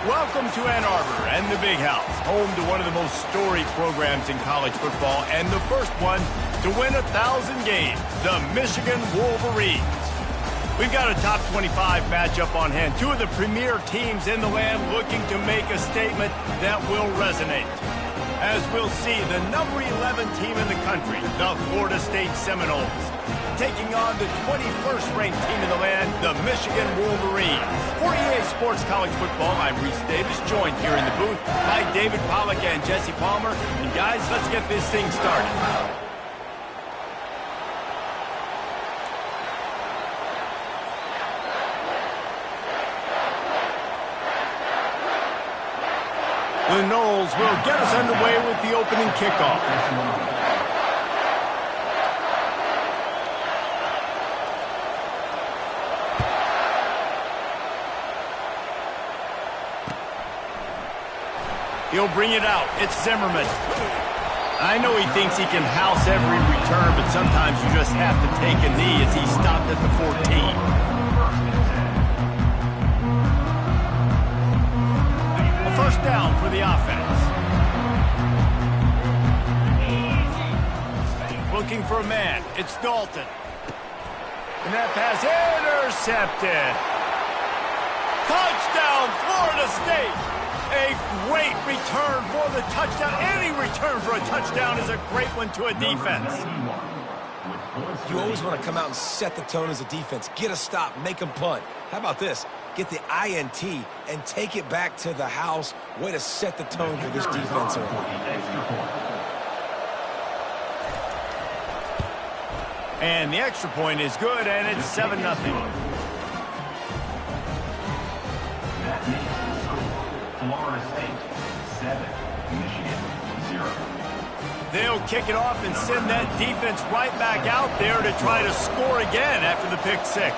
Welcome to Ann Arbor and the Big House, home to one of the most storied programs in college football and the first one to win 1,000 games, the Michigan Wolverines. We've got a top 25 matchup on hand, two of the premier teams in the land looking to make a statement that will resonate. As we'll see, the number 11 team in the country, the Florida State Seminoles, taking on the 21st ranked team in the land, the Michigan Wolverines. For EA Sports College Football, I'm Reese Davis, joined here in the booth by David Pollack and Jesse Palmer. And guys, let's get this thing started. The Noles will get us underway with the opening kickoff. He'll bring it out. It's Zimmerman. I know he thinks he can house every return, but sometimes you just have to take a knee as he stopped at the 14. First down for the offense. Looking for a man. It's Dalton. And that pass intercepted. Touchdown, Florida State. A great return for the touchdown. Any return for a touchdown is a great one to a defense. You always want to come out and set the tone as a defense. Get a stop, make them punt. How about this? Get the INT and take it back to the house. Way to set the tone for this defense early. And the extra point is good, and it's 7-0. Florida State 7, Michigan 0. They'll kick it off and send that defense right back out there to try to score again after the pick six.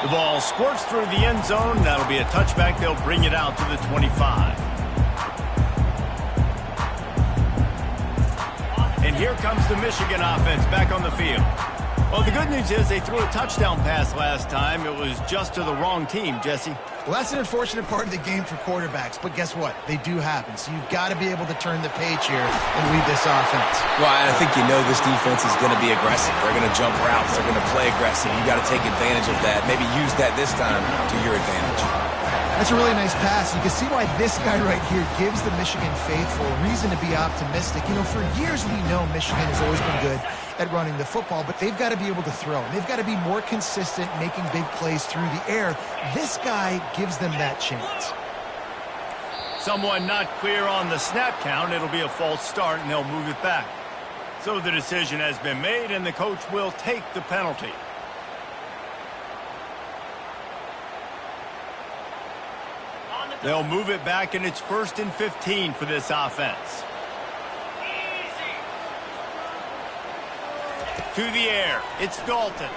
The ball squirts through the end zone. That'll be a touchback. They'll bring it out to the 25. And here comes the Michigan offense back on the field. Well, the good news is they threw a touchdown pass last time. It was just to the wrong team, Jesse. Well, that's an unfortunate part of the game for quarterbacks, but guess what? They do happen, so you've got to be able to turn the page here and lead this offense. Well, I think you know this defense is going to be aggressive. They're going to jump routes. They're going to play aggressive. You got to take advantage of that. Maybe use that this time to your advantage. That's a really nice pass. You can see why this guy right here gives the Michigan faithful a reason to be optimistic. You know, for years we know Michigan has always been good at running the football, but they've got to be able to throw. They've got to be more consistent making big plays through the air. This guy gives them that chance. Someone not clear on the snap count. It'll be a false start, and they'll move it back. So the decision has been made, and the coach will take the penalty. They'll move it back, and it's 1st and 15 for this offense. To the air, it's Dalton.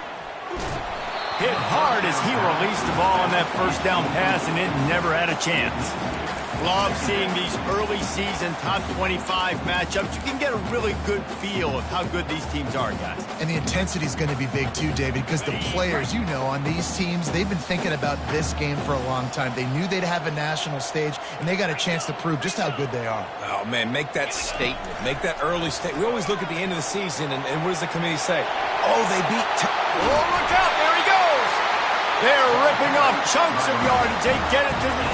Hit hard as he released the ball on that first down pass, and it never had a chance. Love seeing these early season top 25 matchups. You can get a really good feel of how good these teams are, guys. And the intensity is going to be big too, David, because the players, you know, on these teams, they've been thinking about this game for a long time. They knew they'd have a national stage, and they got a chance to prove just how good they are. Oh, man, make that statement. Make that early statement. We always look at the end of the season, and what does the committee say? Oh, they beat... Oh, look out. There he goes. They're ripping off chunks of yardage. They get it to the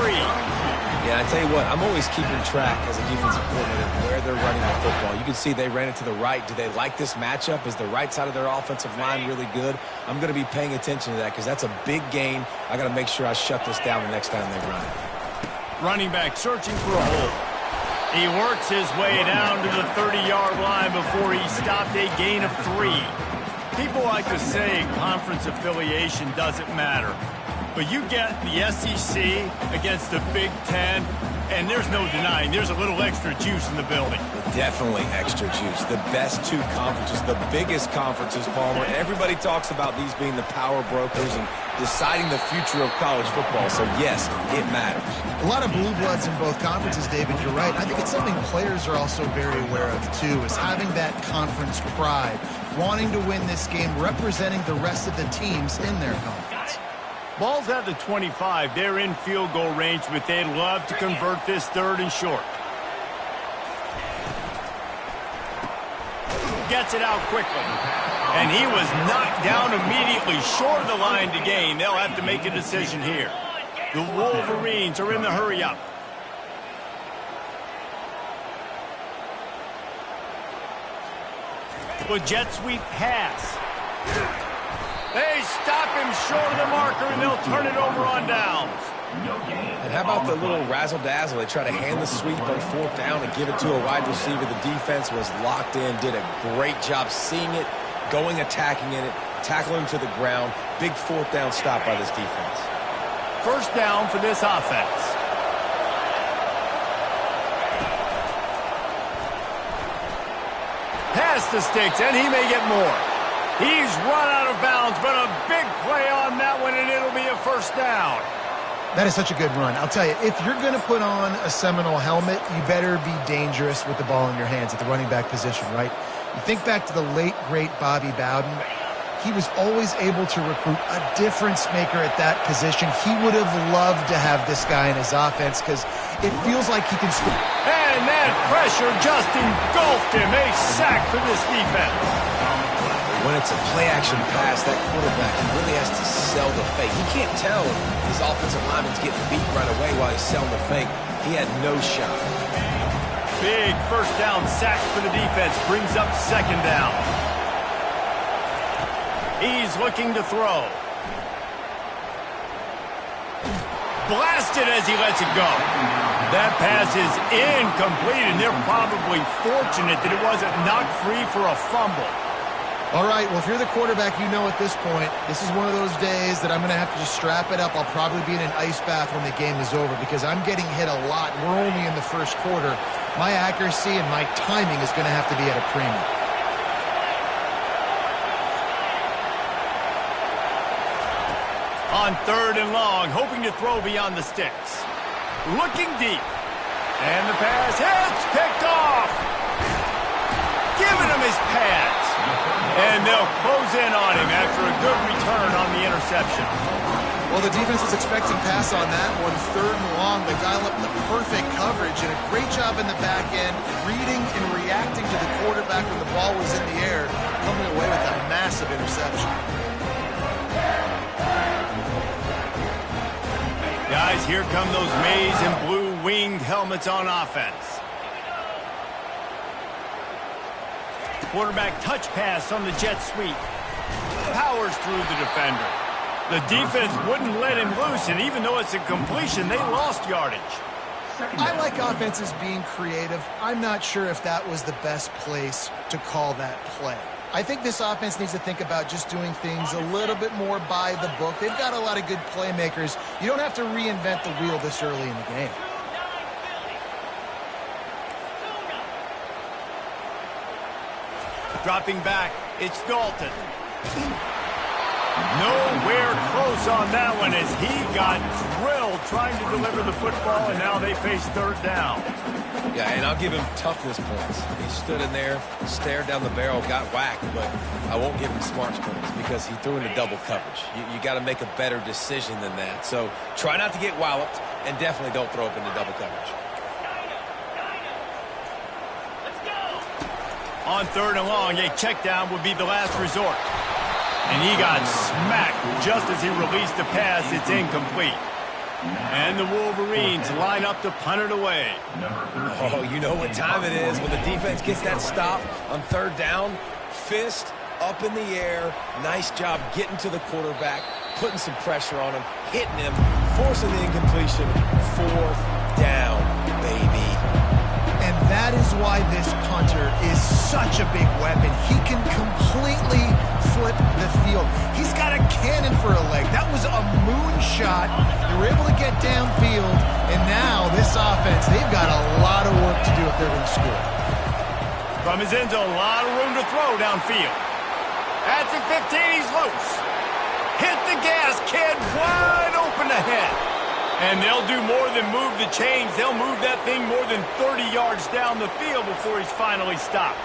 33. Yeah, I tell you what, I'm always keeping track as a defensive coordinator where they're running the football. You can see they ran it to the right. Do they like this matchup? Is the right side of their offensive line really good? I'm going to be paying attention to that because that's a big gain. I got to make sure I shut this down the next time they run it. Running back searching for a hole. He works his way down to the 30-yard line before he stopped a gain of 3. People like to say conference affiliation doesn't matter. But you get the SEC against the Big Ten, And there's no denying there's a little extra juice in the building. Definitely extra juice. The best two conferences, the biggest conferences, Palmer. Everybody talks about these being the power brokers and deciding the future of college football. So, yes, it matters. A lot of blue bloods in both conferences, David. You're right. I think it's something players are also very aware of, too, is having that conference pride, wanting to win this game, representing the rest of the teams in their conference. Ball's at the 25. They're in field goal range, but they'd love to convert this 3rd and short. Gets it out quickly. And he was knocked down immediately short of the line to gain. They'll have to make a decision here. The Wolverines are in the hurry-up. With jet sweep pass. They stop him short of the marker, and they'll turn it over on downs. And how about the little razzle-dazzle? They try to hand the sweep on 4th down and give it to a wide receiver. The defense was locked in, did a great job seeing it, going, attacking in it, tackling him to the ground. Big 4th down stop by this defense. 1st down for this offense. Pass the sticks, and he may get more. He's run out of bounds, but a big play on that one, and it'll be a 1st down. That is such a good run. I'll tell you, if you're going to put on a Seminole helmet, you better be dangerous with the ball in your hands at the running back position, right? You think back to the late, great Bobby Bowden. He was always able to recruit a difference maker at that position. He would have loved to have this guy in his offense because it feels like he can score. And that pressure just engulfed him. A sack for this defense. When it's a play-action pass, that quarterback, he really has to sell the fake. He can't tell if his offensive lineman's getting beat right away while he's selling the fake. He had no shot. Big 1st down sack for the defense. Brings up 2nd down. He's looking to throw. Blasted as he lets it go. That pass is incomplete, and they're probably fortunate that it wasn't knocked free for a fumble. All right, well, if you're the quarterback, you know at this point, this is one of those days that I'm going to have to just strap it up. I'll probably be in an ice bath when the game is over because I'm getting hit a lot. We're only in the 1st quarter. My accuracy and my timing is going to have to be at a premium. On 3rd and long, hoping to throw beyond the sticks. Looking deep. And the pass hits, picked off. Giving him his pads. And they'll close in on him after a good return on the interception. Well, the defense was expecting pass on that one. 3rd and long, they dial up the perfect coverage and a great job in the back end, reading and reacting to the quarterback when the ball was in the air, coming away with a massive interception. Guys, here come those maize and blue winged helmets on offense. Quarterback touch pass on the jet sweep. Powers through the defender. The defense wouldn't let him loose, and even though it's a completion, they lost yardage. I like offenses being creative. I'm not sure if that was the best place to call that play. I think this offense needs to think about just doing things a little bit more by the book. They've got a lot of good playmakers. You don't have to reinvent the wheel this early in the game. Dropping back, it's Dalton. Nowhere close on that one as he got drilled trying to deliver the football, and now they face 3rd down. Yeah, and I'll give him toughness points. He stood in there, stared down the barrel, got whacked, but I won't give him smarts points because he threw into double coverage. You got to make a better decision than that. So try not to get walloped, and definitely don't throw up into double coverage. On 3rd and long, a check down would be the last resort. And he got smacked just as he released the pass. It's incomplete. And the Wolverines line up to punt it away. Oh, you know what time it is when the defense gets that stop on 3rd down. Fist up in the air. Nice job getting to the quarterback, putting some pressure on him, hitting him, forcing the incompletion. 4th down, baby. And that is why this punter is such a big weapon. He can completely flip the field. He's got a cannon for a leg. That was a moonshot. They were able to get downfield, and now this offense, they've got a lot of work to do if they're going to score. From his end zone, a lot of room to throw downfield. At the 15, he's loose. Hit the gas, kid, wide open ahead. And they'll do more than move the chains. They'll move that thing more than 30 yards down the field before he's finally stopped.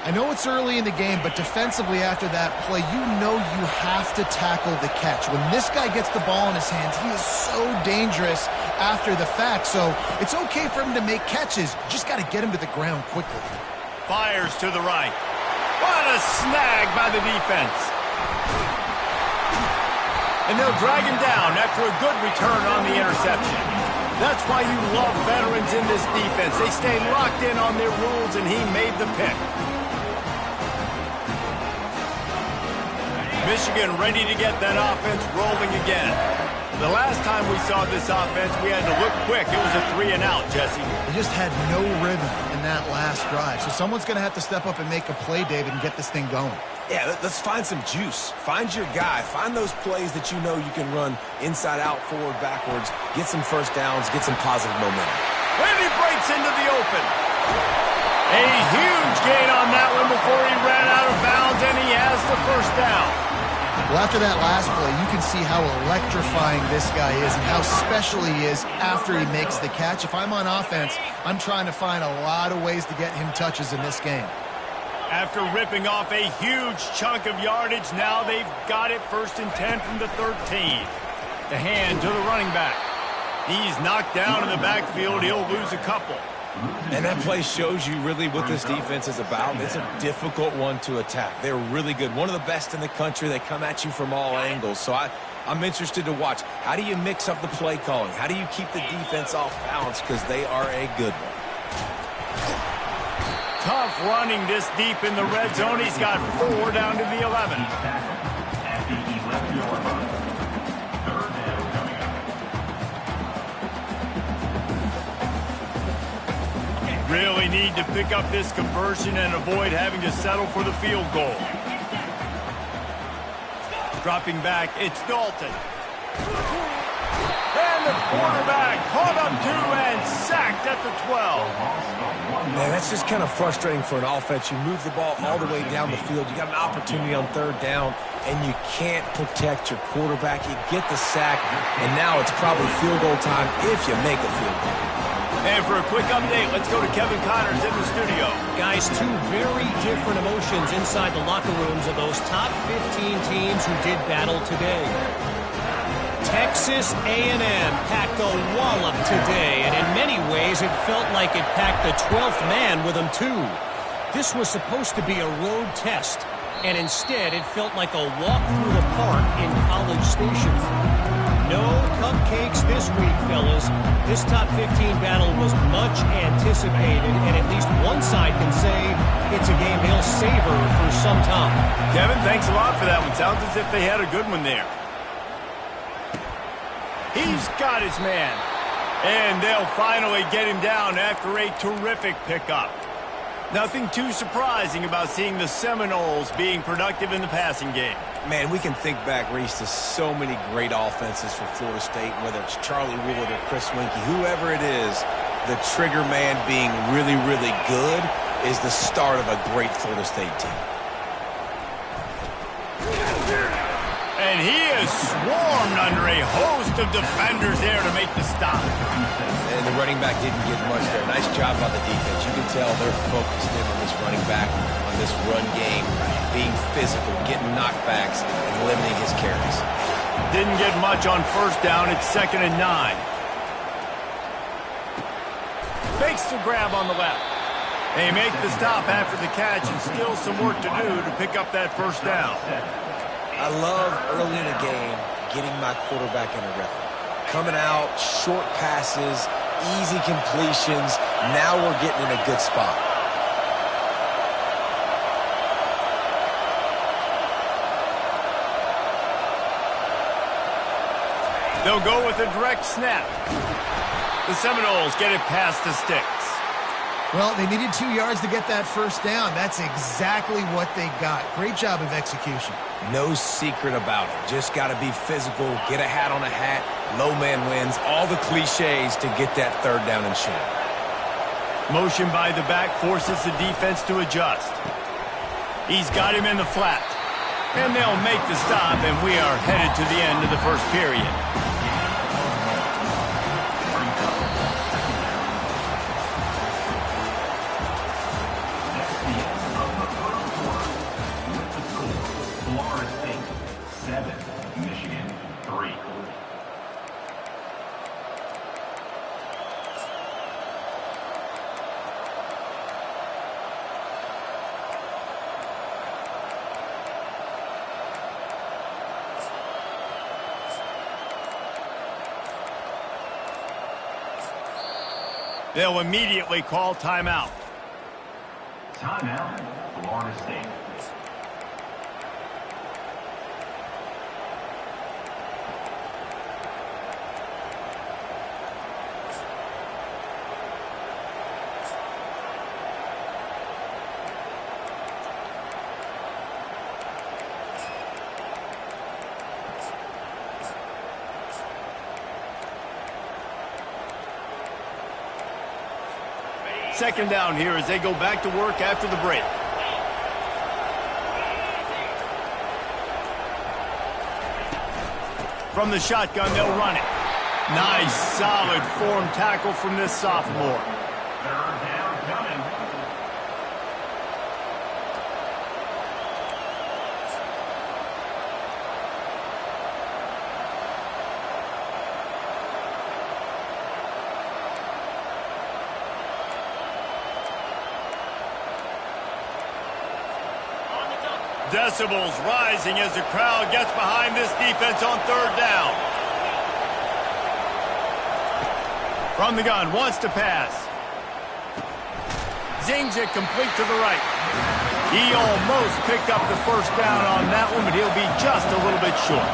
I know it's early in the game, but defensively after that play, you know you have to tackle the catch. When this guy gets the ball in his hands, he is so dangerous after the fact. So it's okay for him to make catches. You just got to get him to the ground quickly. Fires to the right. What a snag by the defense. And they'll drag him down after a good return on the interception. That's why you love veterans in this defense. They stay locked in on their rules, and he made the pick. Michigan ready to get that offense rolling again. The last time we saw this offense, we had to look quick. It was a 3-and-out, Jesse. They just had no rhythm in that last drive. So someone's going to have to step up and make a play, David, and get this thing going. Yeah, let's find some juice. Find your guy. Find those plays that you know you can run inside out, forward, backwards. Get some first downs. Get some positive momentum. And he breaks into the open. A huge gain on that one before he ran out of bounds, and he has the first down. Well, after that last play, you can see how electrifying this guy is and how special he is after he makes the catch. If I'm on offense, I'm trying to find a lot of ways to get him touches in this game. After ripping off a huge chunk of yardage, now they've got it 1st and 10 from the 13. The hand to the running back. He's knocked down in the backfield. He'll lose a couple. And that play shows you really what this defense is about. It's a difficult one to attack. They're really good. One of the best in the country. They come at you from all angles. So I'm interested to watch. How do you mix up the play calling? How do you keep the defense off balance? Because they are a good one. Tough running this deep in the red zone. He's got 4 down to the 11. At the 11-yard line. 3rd down coming up. Really need to pick up this conversion and avoid having to settle for the field goal. Dropping back, it's Dalton. And the quarterback caught up to and sacked at the 12. Man, that's just kind of frustrating for an offense. You move the ball all the way down the field. You got an opportunity on 3rd down, and you can't protect your quarterback. You get the sack, and now it's probably field goal time if you make a field goal. And for a quick update, let's go to Kevin Connors in the studio. Guys, 2 very different emotions inside the locker rooms of those top 15 teams who did battle today. Texas A&M packed a wallop today, and in many ways it felt like it packed the 12th man with them too. This was supposed to be a road test, and instead it felt like a walk through the park in College Station. No cupcakes this week, fellas. This top 15 battle was much anticipated, and at least one side can say it's a game they'll savor for some time. Kevin, thanks a lot for that one. Sounds as if they had a good one there. He's got his man. And they'll finally get him down after a terrific pickup. Nothing too surprising about seeing the Seminoles being productive in the passing game. Man, we can think back, Reese, to so many great offenses for Florida State, whether it's Charlie Woolard or Chris Winkie, whoever it is, the trigger man being really, really good is the start of a great Florida State team. And he is swarmed under a host of defenders there to make the stop. And the running back didn't get much there. Nice job by the defense. You can tell they're focused in on this running back, on this run game, being physical, getting knockbacks, and limiting his carries. Didn't get much on 1st down. It's 2nd and 9. Fakes the grab on the left. They make the stop after the catch, and still some work to do to pick up that 1st down. I love early in a game getting my quarterback in a rhythm. Coming out, short passes, easy completions. Now we're getting in a good spot. They'll go with a direct snap. The Seminoles get it past the sticks. Well, they needed 2 yards to get that first down. That's exactly what they got. Great job of execution. No secret about it. Just got to be physical, get a hat on a hat, low man wins, all the cliches to get that third down and short. Motion by the back forces the defense to adjust. He's got him in the flat. And they'll make the stop, and we are headed to the end of the first period. Florida State 7, Michigan 3. They'll immediately call timeout. Timeout, Florida State. Second down here as they go back to work after the break. From the shotgun, they'll run it. Nice, solid form tackle from this sophomore. Third down coming. Decibels rising as the crowd gets behind this defense on third down. From the gun, wants to pass. Zings it complete to the right. He almost picked up the first down on that one, but he'll be just a little bit short.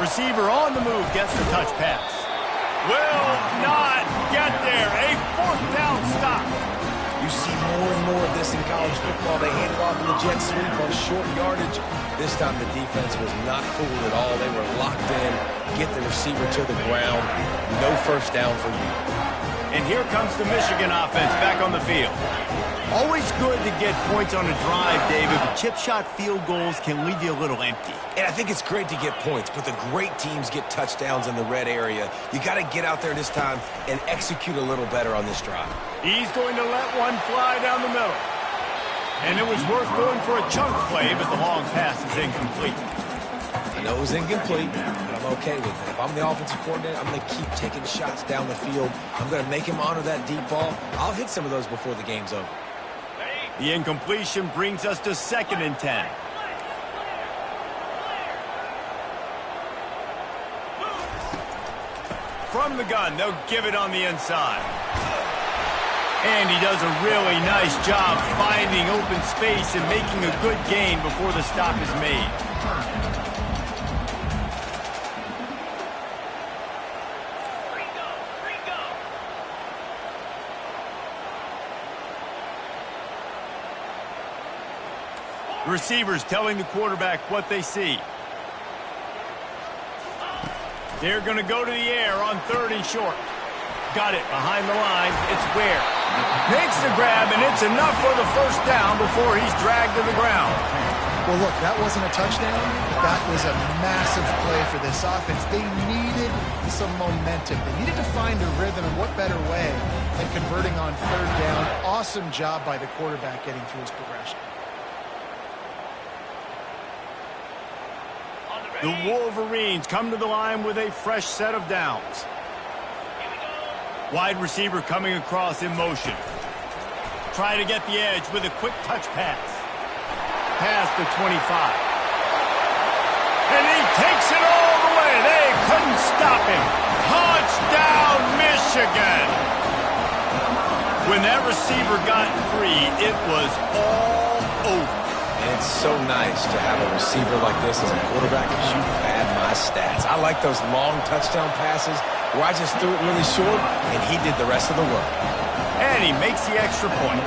Receiver on the move gets the touch pass. Will not get there. A fourth down stop. You see more and more of this in college football. They hand it off in the jet sweep on short yardage. This time the defense was not fooled at all. They were locked in, get the receiver to the ground. No first down for you. And here comes the Michigan offense back on the field. Always good to get points on a drive, David, but chip shot field goals can leave you a little empty. And I think it's great to get points, but the great teams get touchdowns in the red area. You got to get out there this time and execute a little better on this drive. He's going to let one fly down the middle. And it was worth going for a chunk play, but the long pass is incomplete. I know it was incomplete, but I'm okay with it. If I'm the offensive coordinator, I'm going to keep taking shots down the field. I'm going to make him honor that deep ball. I'll hit some of those before the game's over. The incompletion brings us to 2nd and 10. From the gun, they'll give it on the inside. And he does a really nice job finding open space and making a good gain before the stop is made. The receivers telling the quarterback what they see. They're going to go to the air on 3rd and short. Got it behind the line. It's Ware. Makes the grab, and it's enough for the first down before he's dragged to the ground. Well, look, that wasn't a touchdown. That was a massive play for this offense. They needed some momentum. They needed to find a rhythm, and what better way than converting on 3rd down. Awesome job by the quarterback getting through his progression. The Wolverines come to the line with a fresh set of downs. Wide receiver coming across in motion. Try to get the edge with a quick touch pass. Past the 25. And he takes it all the way. They couldn't stop him. Touchdown, Michigan. When that receiver got free, it was all over. And it's so nice to have a receiver like this as a quarterback and shoot bad my stats. I like those long touchdown passes where I just threw it really short, and he did the rest of the work. And he makes the extra point.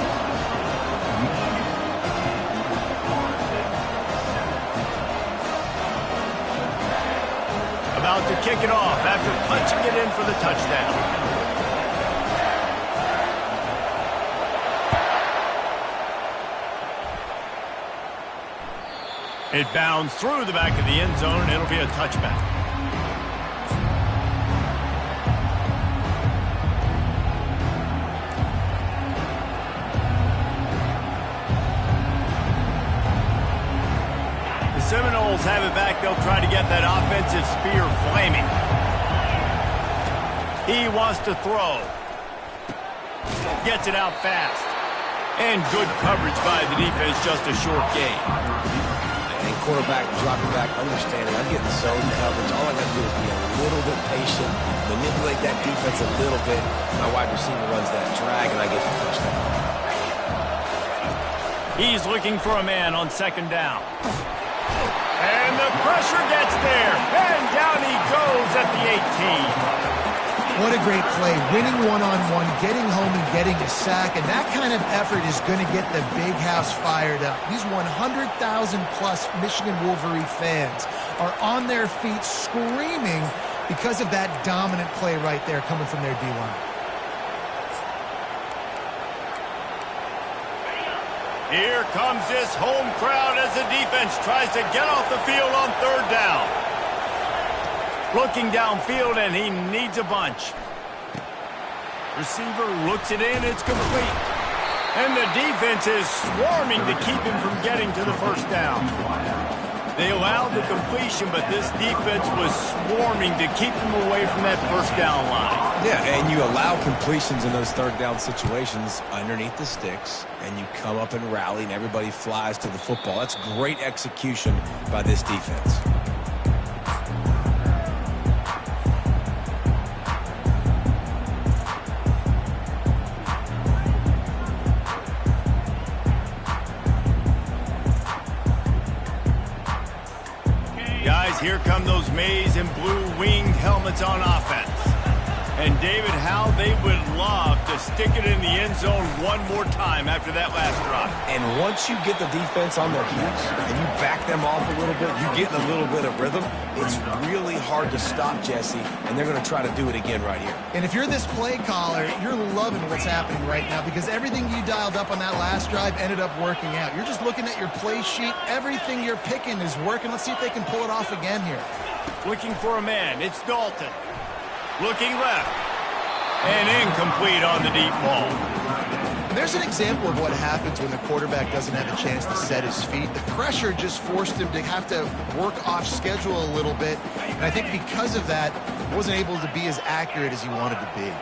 About to kick it off after punching it in for the touchdown. It bounds through the back of the end zone, and it'll be a touchback. The Seminoles have it back. They'll try to get that offensive spear flaming. He wants to throw. Gets it out fast. And good coverage by the defense, just a short gain. And quarterback dropping back, understanding I'm getting zone coverage. All I got to do is be a little bit patient, manipulate that defense a little bit. My wide receiver runs that drag, and I get the first down. He's looking for a man on second down. And the pressure gets there. And down he goes at the 18. What a great play. Winning one-on-one, getting home and getting a sack. And that kind of effort is going to get the big house fired up. These 100,000-plus Michigan Wolverine fans are on their feet screaming because of that dominant play right there coming from their D-line. Here comes this home crowd as the defense tries to get off the field on third down. Looking downfield, and he needs a bunch. Receiver looks it in, it's complete. And the defense is swarming to keep him from getting to the first down. They allowed the completion, but this defense was swarming to keep him away from that first down line. Yeah, and you allow completions in those third down situations underneath the sticks, and you come up and rally, and everybody flies to the football. That's great execution by this defense. Guys, here come those maize and blue winged helmets on offense. And David, how they would love to stick it in the end zone one more time after that last drive. And once you get the defense on their heels and you back them off a little bit, you get a little bit of rhythm, it's really hard to stop, Jesse, and they're going to try to do it again right here. And if you're this play caller, you're loving what's happening right now because everything you dialed up on that last drive ended up working out. You're just looking at your play sheet. Everything you're picking is working. Let's see if they can pull it off again here. Looking for a man. It's Dalton. Looking left. And incomplete on the deep ball. And there's an example of what happens when the quarterback doesn't have a chance to set his feet. The pressure just forced him to have to work off schedule a little bit. And I think because of that, wasn't able to be as accurate as he wanted to be.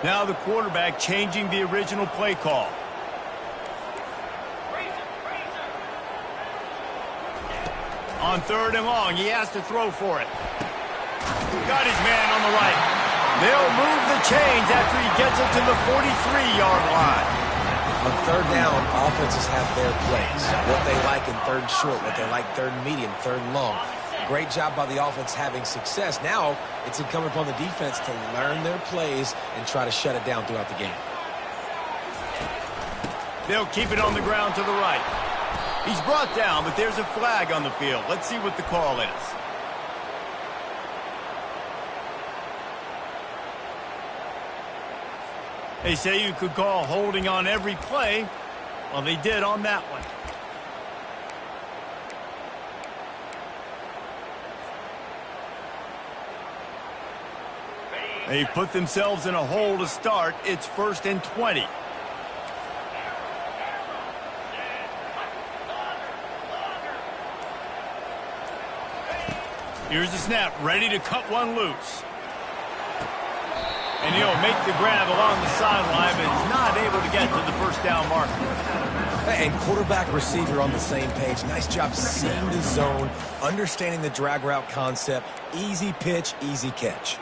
Now the quarterback changing the original play call. On third and long, he has to throw for it. Got his man on the right. They'll move the chains after he gets it to the 43-yard line. On third down, offenses have their plays. What they like in third short, what they like third medium, third long. Great job by the offense having success. Now it's incumbent upon the defense to learn their plays and try to shut it down throughout the game. They'll keep it on the ground to the right. He's brought down, but there's a flag on the field. Let's see what the call is. They say you could call holding on every play. Well, they did on that one. They put themselves in a hole to start. It's 1st and 20. Here's the snap, ready to cut one loose. And he'll make the grab along the sideline, but is not able to get to the first down marker. And quarterback receiver on the same page. Nice job seeing the zone, understanding the drag route concept. Easy pitch, easy catch.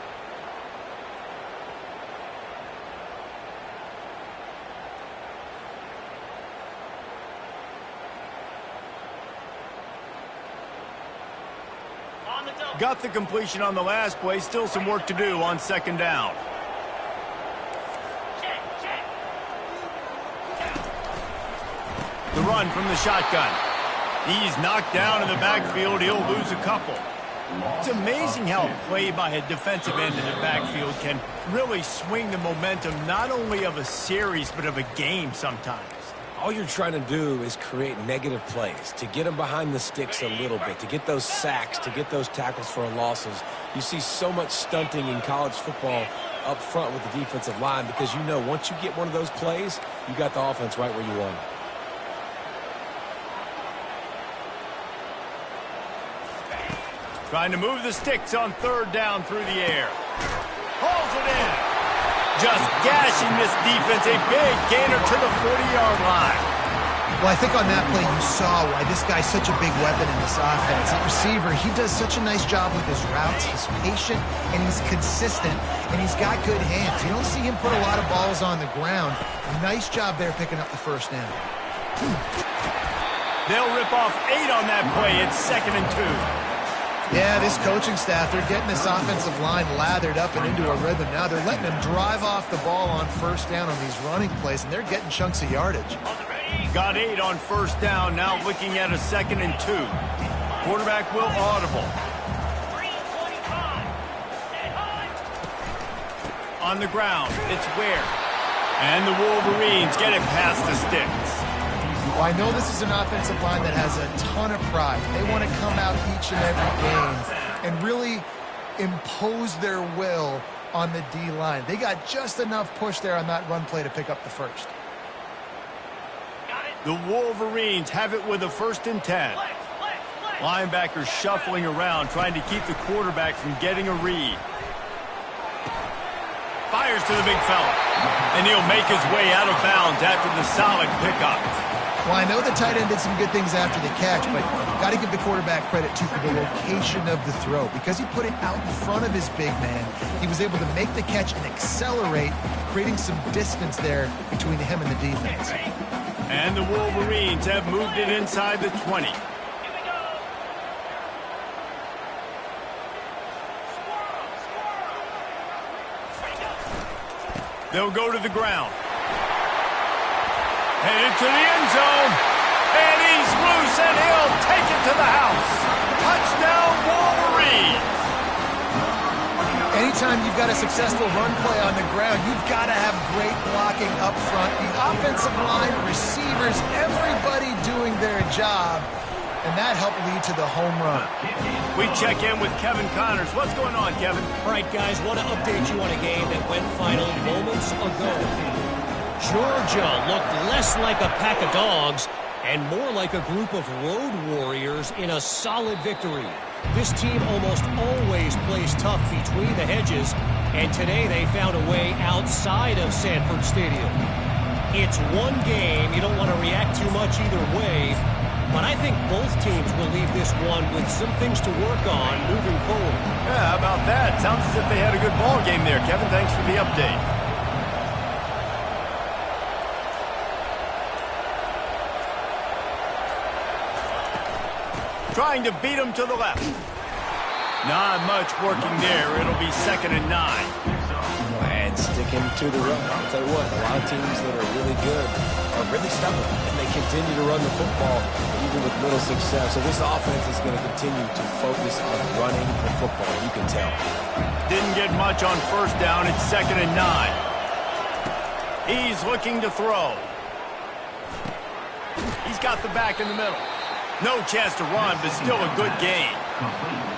On the double. Got the completion on the last play. Still some work to do on second down. The run from the shotgun. He's knocked down in the backfield. He'll lose a couple. It's amazing how a play by a defensive end in the backfield can really swing the momentum not only of a series but of a game sometimes. All you're trying to do is create negative plays, to get them behind the sticks a little bit, to get those sacks, to get those tackles for losses. You see so much stunting in college football up front with the defensive line because you know once you get one of those plays, you got the offense right where you want it. Trying to move the sticks on third down through the air. Hauls it in. Just gashing this defense. A big gainer to the 40-yard line. Well, I think on that play you saw why this guy's such a big weapon in this offense. At receiver, he does such a nice job with his routes. He's patient, and he's consistent, and he's got good hands. You don't see him put a lot of balls on the ground. Nice job there picking up the first down. They'll rip off 8 on that play. It's 2nd and 2. Yeah, this coaching staff, they're getting this offensive line lathered up and into a rhythm now. They're letting them drive off the ball on first down on these running plays, and they're getting chunks of yardage. Got 8 on first down, now looking at a 2nd and 2. Quarterback will audible. On the ground, it's Ware. And the Wolverines get it past the sticks. Well, I know this is an offensive line that has a ton of pride. They want to come out each and every game and really impose their will on the D-line. They got just enough push there on that run play to pick up the first. The Wolverines have it with a 1st and 10. Linebackers shuffling around, trying to keep the quarterback from getting a read. Fires to the big fella. And he'll make his way out of bounds after the solid pickup. Well, I know the tight end did some good things after the catch, but got to give the quarterback credit, too, for the location of the throw. Because he put it out in front of his big man, he was able to make the catch and accelerate, creating some distance there between him and the defense. And the Wolverines have moved it inside the 20. They'll go to the ground. Headed to the end zone. And he's loose, and he'll take it to the house. Touchdown, Wolverines. Anytime you've got a successful run play on the ground, you've got to have great blocking up front. The offensive line, receivers, everybody doing their job. And that helped lead to the home run. We check in with Kevin Connors. What's going on, Kevin? All right, guys, want to update you on a game that went final moments ago. Georgia looked less like a pack of dogs and more like a group of road warriors in a solid victory. This team almost always plays tough between the hedges, and today they found a way outside of Sanford Stadium. It's one game. You don't want to react too much either way, but I think both teams will leave this one with some things to work on moving forward. Yeah, how about that? Sounds as if they had a good ball game there, Kevin. Thanks for the update. Trying to beat him to the left. Not much working there. It'll be 2nd and 9. And sticking to the run. I'll tell you what, a lot of teams that are really good are really stubborn, and they continue to run the football even with little success. So this offense is going to continue to focus on running the football. You can tell. Didn't get much on first down. It's 2nd and 9. He's looking to throw. He's got the back in the middle. No chance to run, but still a good game.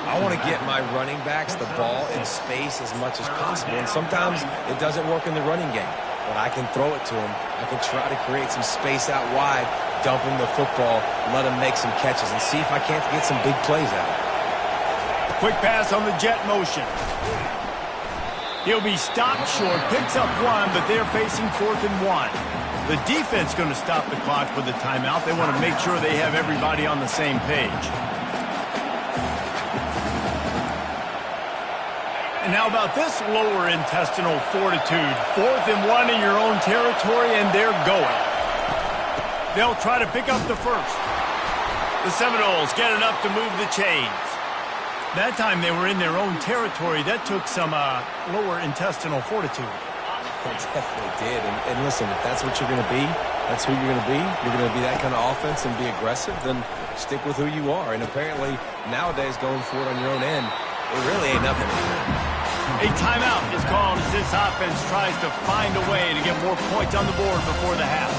I want to get my running backs the ball in space as much as possible, and sometimes it doesn't work in the running game. But I can throw it to him. I can try to create some space out wide, dump him the football, let him make some catches, and see if I can't get some big plays out. Quick pass on the jet motion. He'll be stopped short, picks up 1, but they're facing 4th and 1. The defense going to stop the clock with a timeout. They want to make sure they have everybody on the same page. And how about this lower intestinal fortitude? 4th and 1 in your own territory, and they're going. They'll try to pick up the first. The Seminoles get enough to move the chains. That time they were in their own territory. That took some lower intestinal fortitude. It definitely did. And listen, if that's what you're going to be, that's who you're going to be. You're going to be that kind of offense and be aggressive, then stick with who you are. And apparently, nowadays, going for it on your own end, it really ain't nothing. A timeout is called as this offense tries to find a way to get more points on the board before the half.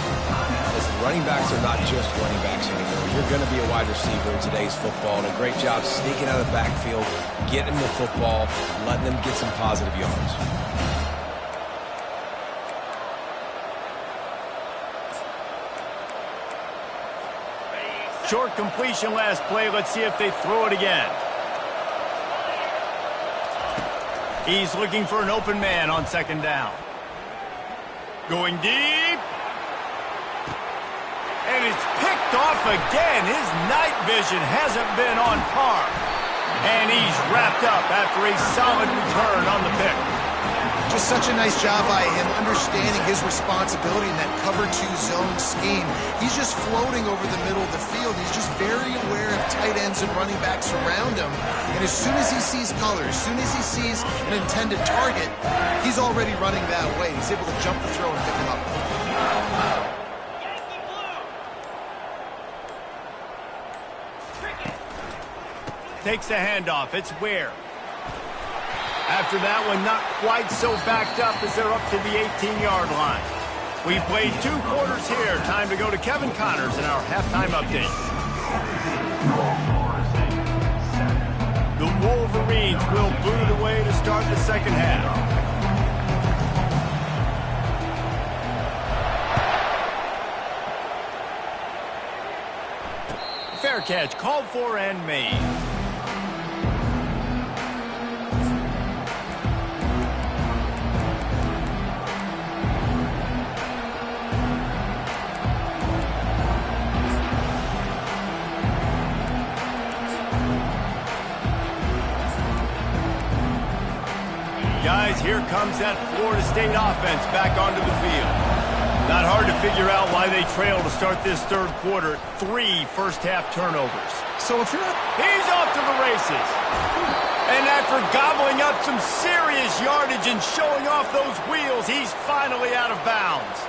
Listen, running backs are not just running backs anymore. You're going to be a wide receiver in today's football, and a great job sneaking out of the backfield, getting the football, letting them get some positive yards. Short completion last play. Let's see if they throw it again. He's looking for an open man on second down. Going deep. And it's picked off again. His night vision hasn't been on par. And he's wrapped up after a solid return on the pick. Just such a nice job by him understanding his responsibility in that cover 2 zone scheme. He's just floating over the middle of the field. He's just very aware of tight ends and running backs around him. And as soon as he sees color, as soon as he sees an intended target, he's already running that way. He's able to jump the throw and pick him up. Takes the handoff. It's Ware. After that one, not quite so backed up as they're up to the 18-yard line. We've played 2 quarters here. Time to go to Kevin Connors in our halftime update. The Wolverines will boot it away to start the second half. Fair catch, called for and made. Guys, here comes that Florida State offense back onto the field. Not hard to figure out why they trail to start this third quarter. 3 first-half turnovers. So if you're not... He's off to the races. And after gobbling up some serious yardage and showing off those wheels, he's finally out of bounds.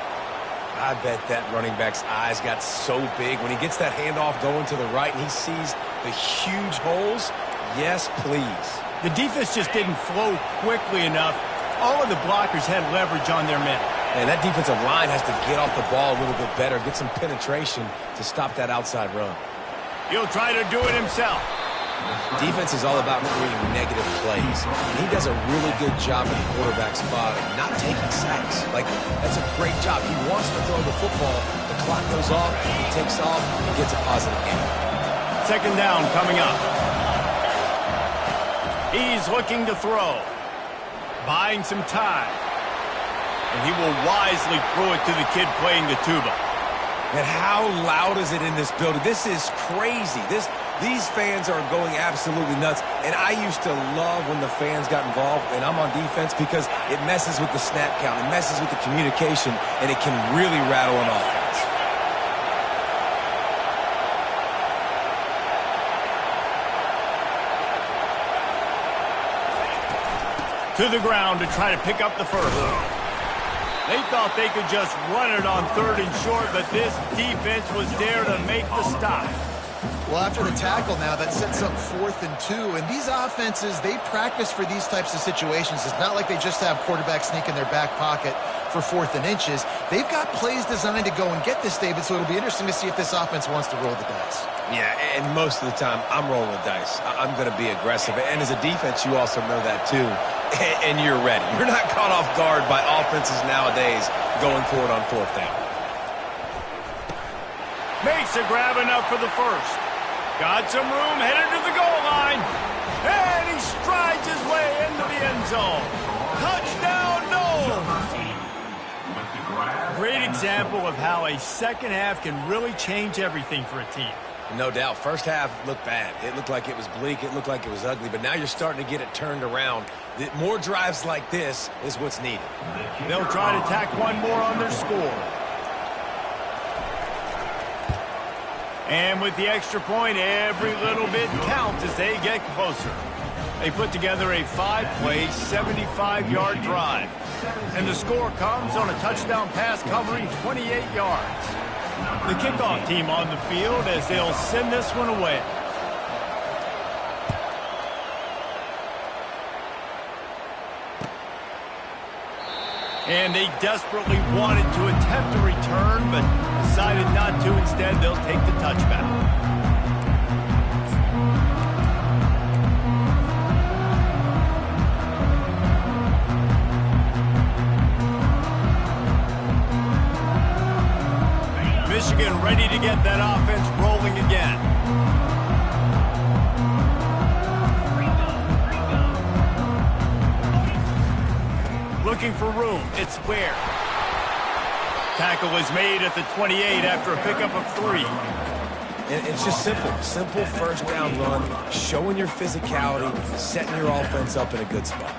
I bet that running back's eyes got so big when he gets that handoff going to the right and he sees the huge holes. Yes, please. The defense just didn't flow quickly enough. All of the blockers had leverage on their men. And that defensive line has to get off the ball a little bit better, get some penetration to stop that outside run. He'll try to do it himself. Defense is all about creating negative plays. And he does a really good job at the quarterback spot of not taking sacks. Like, that's a great job. He wants to throw the football. The clock goes off, he takes off, and gets a positive game. Second down coming up. He's looking to throw. Buying some time. And he will wisely throw it to the kid playing the tuba. And how loud is it in this building? This is crazy. These fans are going absolutely nuts. And I used to love when the fans got involved, and I'm on defense, because it messes with the snap count. It messes with the communication, and it can really rattle an offense. To the ground to try to pick up the first. They thought they could just run it on 3rd and short, but this defense was there to make the stop. Well, after the tackle now, that sets up 4th and 2. And these offenses, they practice for these types of situations. It's not like they just have quarterbacks sneak in their back pocket for 4th and inches. They've got plays designed to go and get this, David, so it'll be interesting to see if this offense wants to roll the dice. Yeah, and most of the time, I'm rolling the dice. I'm going to be aggressive. And as a defense, you also know that too. And you're ready. You're not caught off guard by offenses nowadays going for it on 4th down. Makes a grab enough for the first. Got some room, headed to the goal line. And he strides his way into the end zone. Touchdown, Noles! Great example of how a second half can really change everything for a team. No doubt. First half looked bad. It looked like it was bleak. It looked like it was ugly. But now you're starting to get it turned around. More drives like this is what's needed. They'll try to tack one more on their score. And with the extra point, every little bit counts as they get closer. They put together a 5-play, 75-yard drive. And the score comes on a touchdown pass covering 28 yards. The kickoff team on the field as they'll send this one away. And they desperately wanted to attempt a return, but decided not to. Instead, they'll take the touchback. Michigan ready to get that offense rolling again. Looking for room. It's Ware. Tackle is made at the 28 after a pickup of 3. And it's just simple first down run, showing your physicality, setting your offense up in a good spot.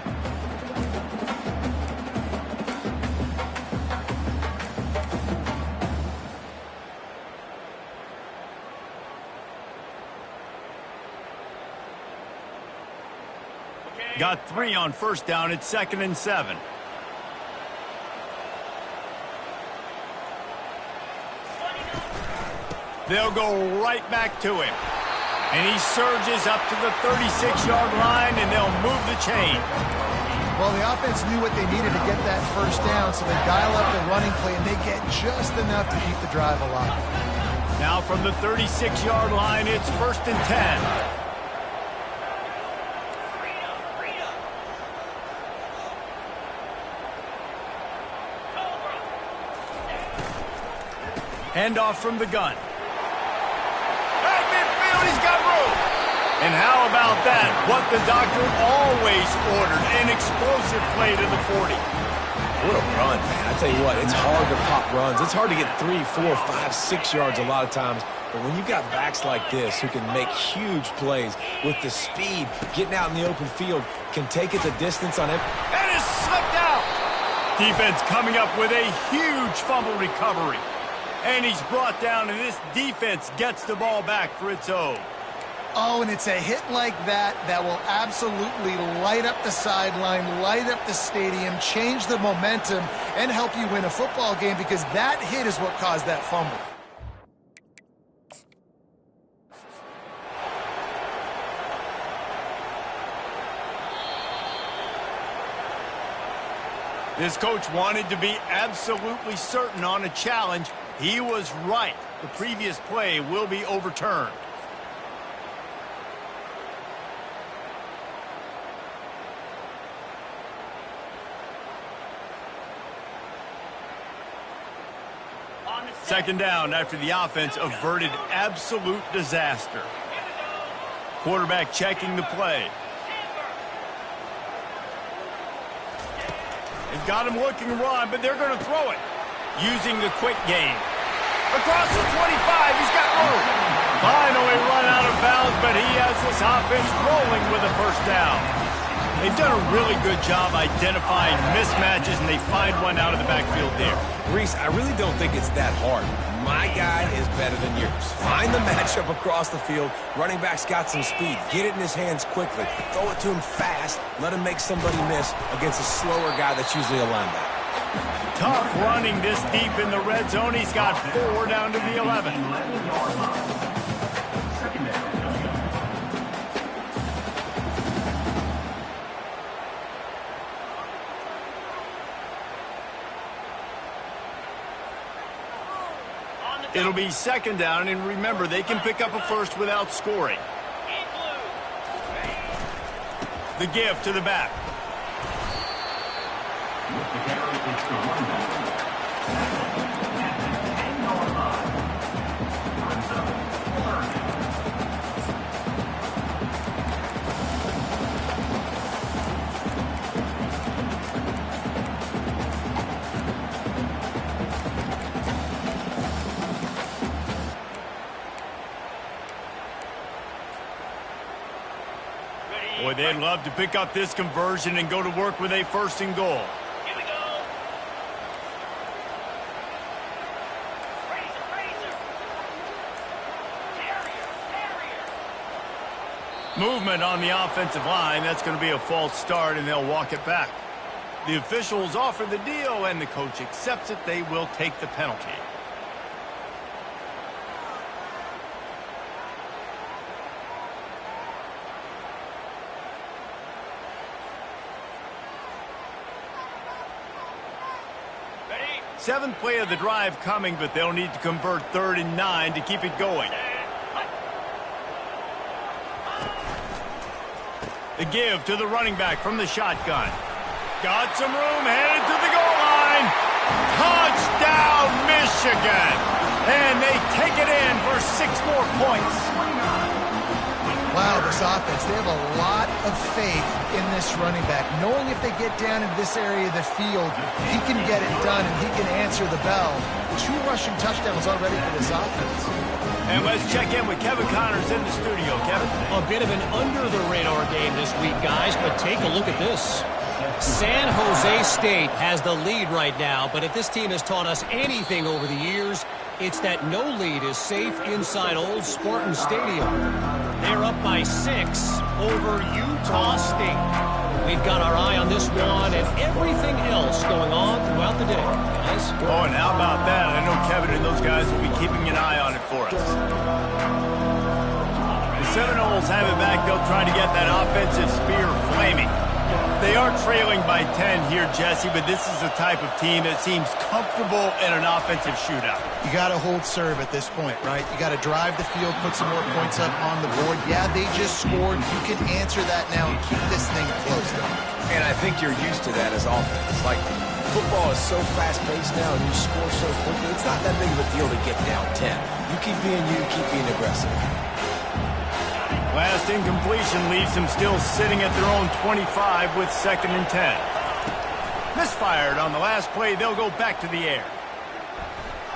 Got 3 on first down. It's 2nd and 7. They'll go right back to him. And he surges up to the 36-yard line, and they'll move the chain. Well, the offense knew what they needed to get that first down, so they dial up the running play, and they get just enough to keep the drive alive. Now from the 36-yard line, it's 1st and 10. Handoff from the gun. At midfield, he's got room. And how about that? What the doctor always ordered, an explosive play to the 40. What a run, man. I tell you what, it's hard to pop runs. It's hard to get 3, 4, 5, 6 yards a lot of times. But when you've got backs like this who can make huge plays with the speed, getting out in the open field, can take it the distance on it. And it's slipped out. Defense coming up with a huge fumble recovery. And he's brought down, and this defense gets the ball back for its own. Oh, and it's a hit like that that will absolutely light up the sideline, light up the stadium, change the momentum, and help you win a football game, because that hit is what caused that fumble. This coach wanted to be absolutely certain on a challenge. He was right. The previous play will be overturned. Second down after the offense averted absolute disaster. Quarterback checking the play. They've got him looking to run, but they're going to throw it. Using the quick game. Across the 25, he's got room. Finally run out of bounds, but he has this offense rolling with a first down. They've done a really good job identifying mismatches, and they find one out of the backfield there. Reese, I really don't think it's that hard. My guy is better than yours. Find the matchup across the field. Running back's got some speed. Get it in his hands quickly. Throw it to him fast. Let him make somebody miss against a slower guy that's usually a linebacker. Tough running this deep in the red zone. He's got 4 down to the 11. It'll be second down, and remember, they can pick up a first without scoring. The give to the back. Boy, they'd love to pick up this conversion and go to work with a 1st and goal. Here we go. Razor. Movement on the offensive line. That's going to be a false start, and they'll walk it back. The officials offer the deal, and the coach accepts it. They will take the penalty. Seventh play of the drive coming, but they'll need to convert 3rd and 9 to keep it going. The give to the running back from the shotgun. Got some room, headed to the goal line. Touchdown, Michigan! And they take it in for 6 more points. Wow, this offense, they have a lot of faith in this running back, knowing if they get down in this area of the field, he can get it done and he can answer the bell. 2 rushing touchdowns already for this offense. And let's check in with Kevin Connors in the studio. Kevin? A bit of an under-the-radar game this week, guys, but take a look at this. San Jose State has the lead right now, but if this team has taught us anything over the years, it's that no lead is safe inside Old Spartan Stadium. They're up by 6 over Utah State. We've got our eye on this one and everything else going on throughout the day, guys. Oh, and how about that? I know Kevin and those guys will be keeping an eye on it for us. The Seminoles have it back. They'll try to get that offensive spear flaming. They are trailing by 10 here, Jesse, but this is the type of team that seems comfortable in an offensive shootout. You got to hold serve at this point, right? You got to drive the field, put some more points up on the board. Yeah, they just scored. You can answer that now and keep this thing close. And I think you're used to that as offense. Like, football is so fast-paced now and you score so quickly, it's not that big of a deal to get down 10. You keep being you, keep being aggressive. Last incompletion leaves them still sitting at their own 25 with 2nd and 10. Misfired on the last play. They'll go back to the air.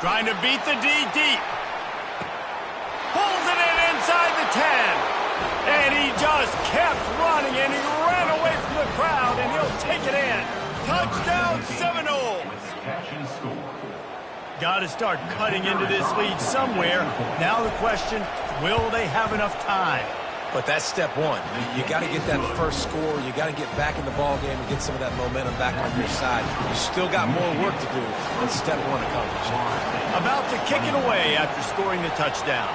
Trying to beat the D deep. Pulls it in inside the 10. And he just kept running, and he ran away from the crowd, and he'll take it in. Touchdown, Seminoles. Got to start cutting into this lead somewhere. Now the question, will they have enough time? But that's step one. You got to get that first score. You got to get back in the ball game and get some of that momentum back on your side. You still got more work to do than step one accomplished. About to kick it away after scoring the touchdown.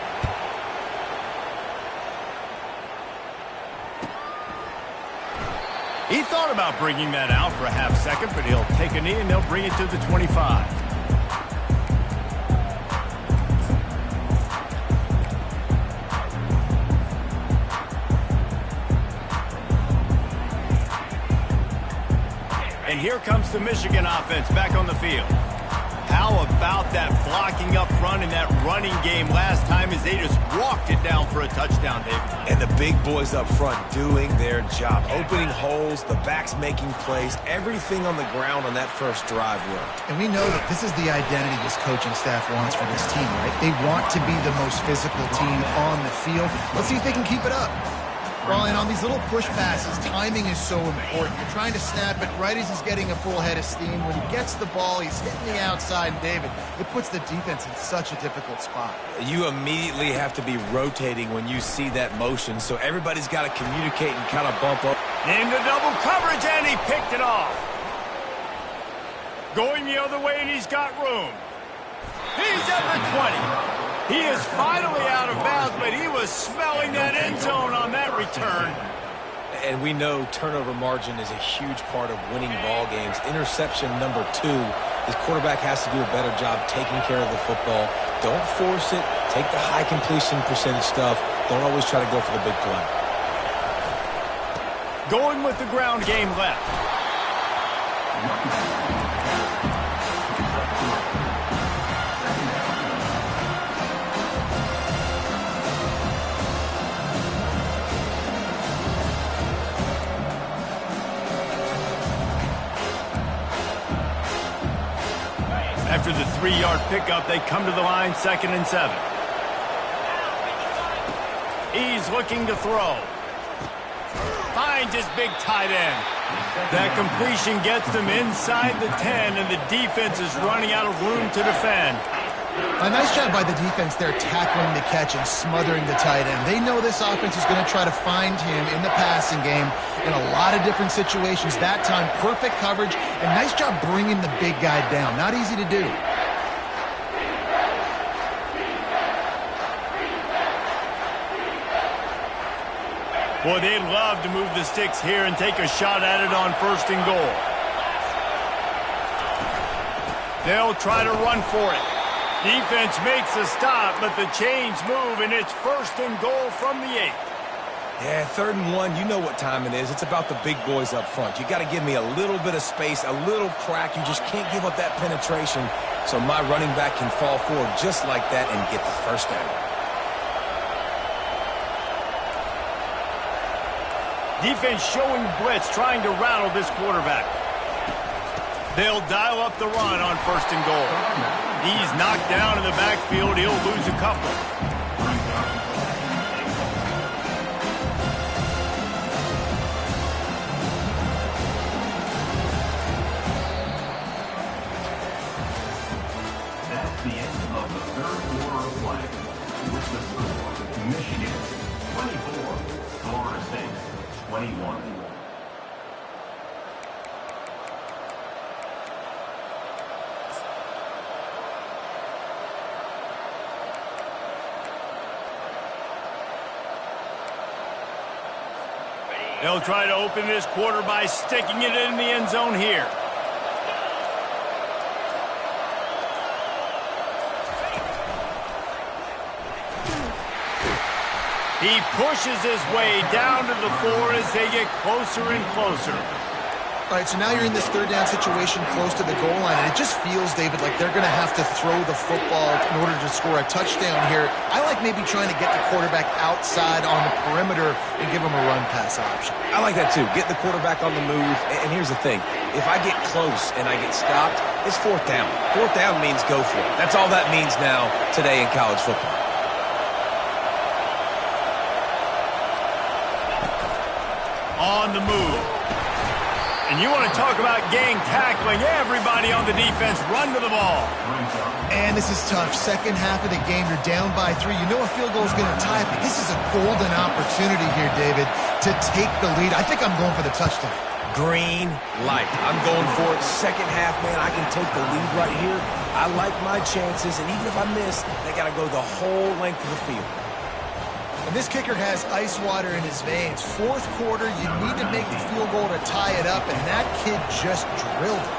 He thought about bringing that out for a half second, but he'll take a knee and they'll bring it to the 25. And here comes the Michigan offense back on the field. How about that blocking up front and that running game last time as they just walked it down for a touchdown, David? And the big boys up front doing their job. Opening holes, the backs making plays, everything on the ground on that first drive worked. And we know that this is the identity this coaching staff wants for this team, right? They want to be the most physical team on the field. Let's see if they can keep it up. Well, and on these little push passes, timing is so important. You're trying to snap it right as he's getting a full head of steam. When he gets the ball, he's hitting the outside, and David, it puts the defense in such a difficult spot. You immediately have to be rotating when you see that motion, so everybody's got to communicate and kind of bump up. Into double coverage, and he picked it off. Going the other way, and he's got room. He's at the 20. He is finally out of bounds, but he was smelling that end zone on that return. And we know turnover margin is a huge part of winning ball games. Interception number 2. His quarterback has to do a better job taking care of the football. Don't force it. Take the high completion percentage stuff. Don't always try to go for the big play. Going with the ground game left. After the 3-yard pickup, they come to the line, 2nd and 7. He's looking to throw. Finds his big tight end. That completion gets them inside the 10, and the defense is running out of room to defend. A nice job by the defense there tackling the catch and smothering the tight end. They know this offense is going to try to find him in the passing game in a lot of different situations. That time, perfect coverage and nice job bringing the big guy down. Not easy to do. Boy, they'd love to move the sticks here and take a shot at it on 1st and goal. They'll try to run for it. Defense makes a stop, but the chains move, and it's 1st and goal from the 8. Yeah, 3rd and 1, you know what time it is. It's about the big boys up front. You got to give me a little bit of space, a little crack. You just can't give up that penetration, so my running back can fall forward just like that and get the 1st down. Defense showing blitz, trying to rattle this quarterback. They'll dial up the run on 1st and goal. He's knocked down in the backfield. He'll lose a couple. That's the end of the 3rd quarter of play. With the score, Michigan 24, Florida State 21. They'll try to open this quarter by sticking it in the end zone here. He pushes his way down to the 4 as they get closer and closer. All right, so now you're in this 3rd down situation close to the goal line, and it just feels, David, like they're going to have to throw the football in order to score a touchdown here. I like maybe trying to get the quarterback outside on the perimeter and give him a run-pass option. I like that too. Get the quarterback on the move. And here's the thing. If I get close and I get stopped, it's 4th down. 4th down means go for it. That's all that means now today in college football. On the move. And you want to talk about gang tackling. Everybody on the defense run to the ball. And this is tough. 2nd half of the game, you're down by 3. You know a field goal is going to tie it, but this is a golden opportunity here, David, to take the lead. I think I'm going for the touchdown. Green light. I'm going for it. 2nd half, man, I can take the lead right here. I like my chances, and even if I miss, they got to go the whole length of the field. And this kicker has ice water in his veins. 4th quarter, you need to make the field goal to tie it up, and that kid just drilled it.